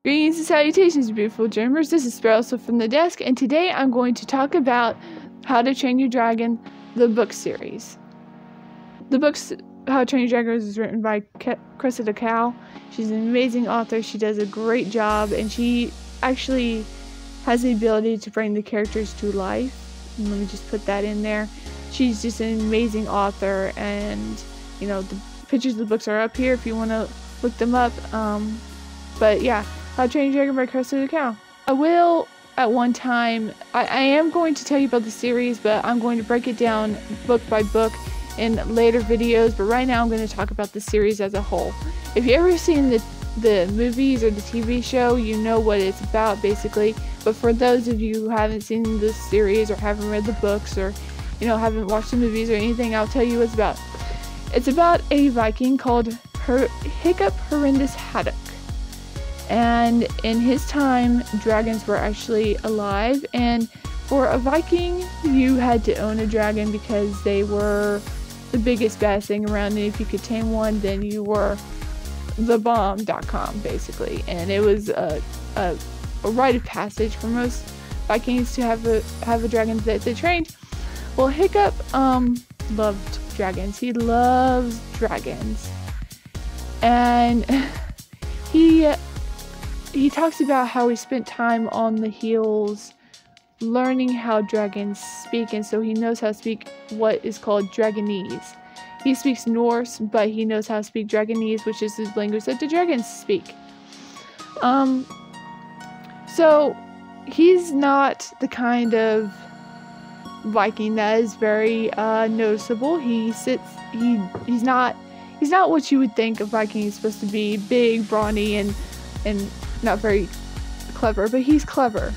Greetings and salutations, beautiful dreamers. This is Sparrowswift from the desk, and today I'm going to talk about How to Train Your Dragon, the book series. The books How to Train Your Dragon is written by Cressida Cowell. She's an amazing author. She does a great job, and she actually has the ability to bring the characters to life. And let me just put that in there. She's just an amazing author, and the pictures of the books are up here if you want to look them up. But yeah. How to Train Your Dragon by Cressida Cowell. I will, at one time, I am going to tell you about the series, but I'm going to break it down book by book in later videos, but right now I'm going to talk about the series as a whole. If you've ever seen the movies or the TV show, you know what it's about, basically. But for those of you who haven't seen the series or haven't read the books or, haven't watched the movies or anything, I'll tell you what it's about. It's about a Viking called Hiccup Horrendous Haddock. And in his time, dragons were actually alive, and for a Viking, you had to own a dragon because they were the biggest, baddest thing around, and if you could tame one, then you were the bomb.com, basically. And it was a rite of passage for most Vikings to have a dragon that they trained. Well, Hiccup loved dragons. He loves dragons. And he talks about how he spent time on the hills learning how dragons speak, and so he knows how to speak what is called Dragonese. He speaks Norse, but he knows how to speak Dragonese, which is the language that the dragons speak. So he's not the kind of Viking that is very noticeable. He's not what you would think a Viking is supposed to be: big, brawny, and not very clever, but he's clever.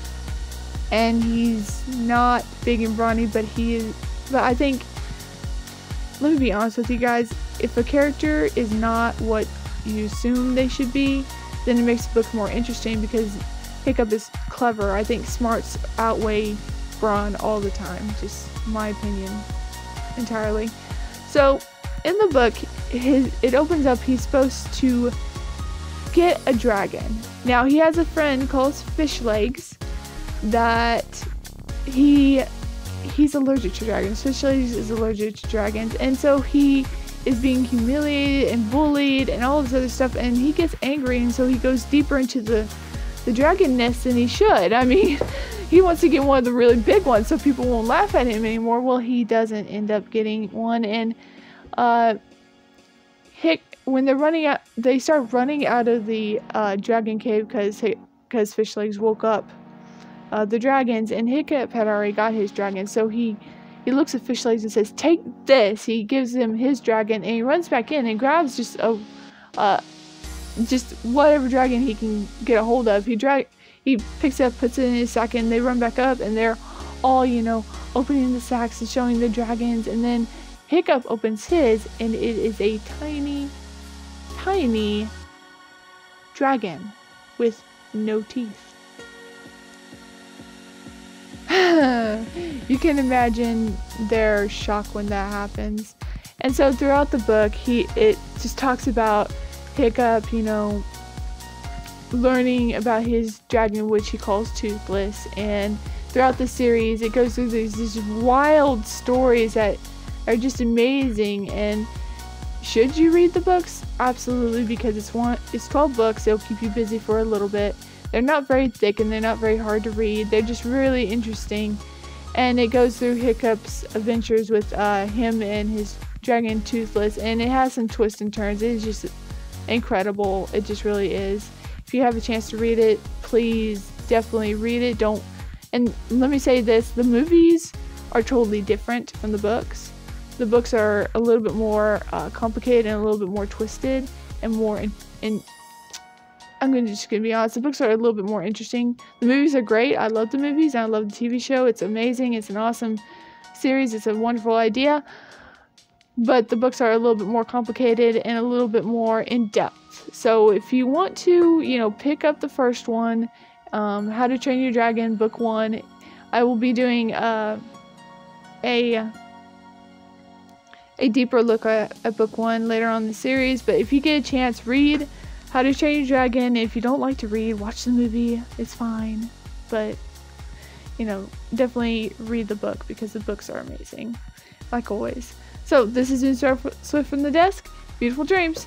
And he's not big and brawny, but I think, let me be honest with you guys, if a character is not what you assume they should be, then it makes the book more interesting, because Hiccup is clever. I think smarts outweigh brawn all the time, just my opinion entirely. So in the book, it opens up, he's supposed to get a dragon. Now he has a friend called Fishlegs that he's allergic to dragons. Fishlegs is allergic to dragons, and so he is being humiliated and bullied and all this other stuff, and he gets angry, and so he goes deeper into the dragon nest than he should. I mean, he wants to get one of the really big ones so people won't laugh at him anymore. Well, he doesn't end up getting one, and when they're running out, they start running out of the dragon cave because Fishlegs woke up the dragons, and Hiccup had already got his dragon. So he looks at Fishlegs and says, "Take this." He gives him his dragon, and he runs back in and grabs just whatever dragon he can get a hold of. He picks it up, puts it in his sack, and they run back up, and they're all opening the sacks and showing the dragons, and then Hiccup opens his, and it is a tiny dragon with no teeth. You can imagine their shock when that happens. And so throughout the book, it just talks about Hiccup, learning about his dragon, which he calls Toothless. And throughout the series, it goes through these wild stories that are just amazing. And should you read the books? Absolutely, because it's 12 books. They'll keep you busy for a little bit. They're not very thick, and they're not very hard to read. They're just really interesting. And it goes through Hiccup's adventures with him and his dragon Toothless, and it has some twists and turns. It is just incredible. It just really is. If you have a chance to read it, please definitely read it. And let me say this, the movies are totally different from the books. The books are a little bit more complicated and a little bit more twisted and more I'm just gonna be honest, the books are a little bit more interesting. The movies are great. I love the movies, and I love the TV show. It's amazing. It's an awesome series. It's a wonderful idea. But the books are a little bit more complicated and a little bit more in-depth. So if you want to, pick up the first one, How to Train Your Dragon, book 1, I will be doing a deeper look at book 1 later on in the series. But if you get a chance, read How to Train Your Dragon. If you don't like to read, watch the movie. It's fine. But, you know, definitely read the book because the books are amazing. Like always. So, this has been Star Swift from the desk. Beautiful dreams.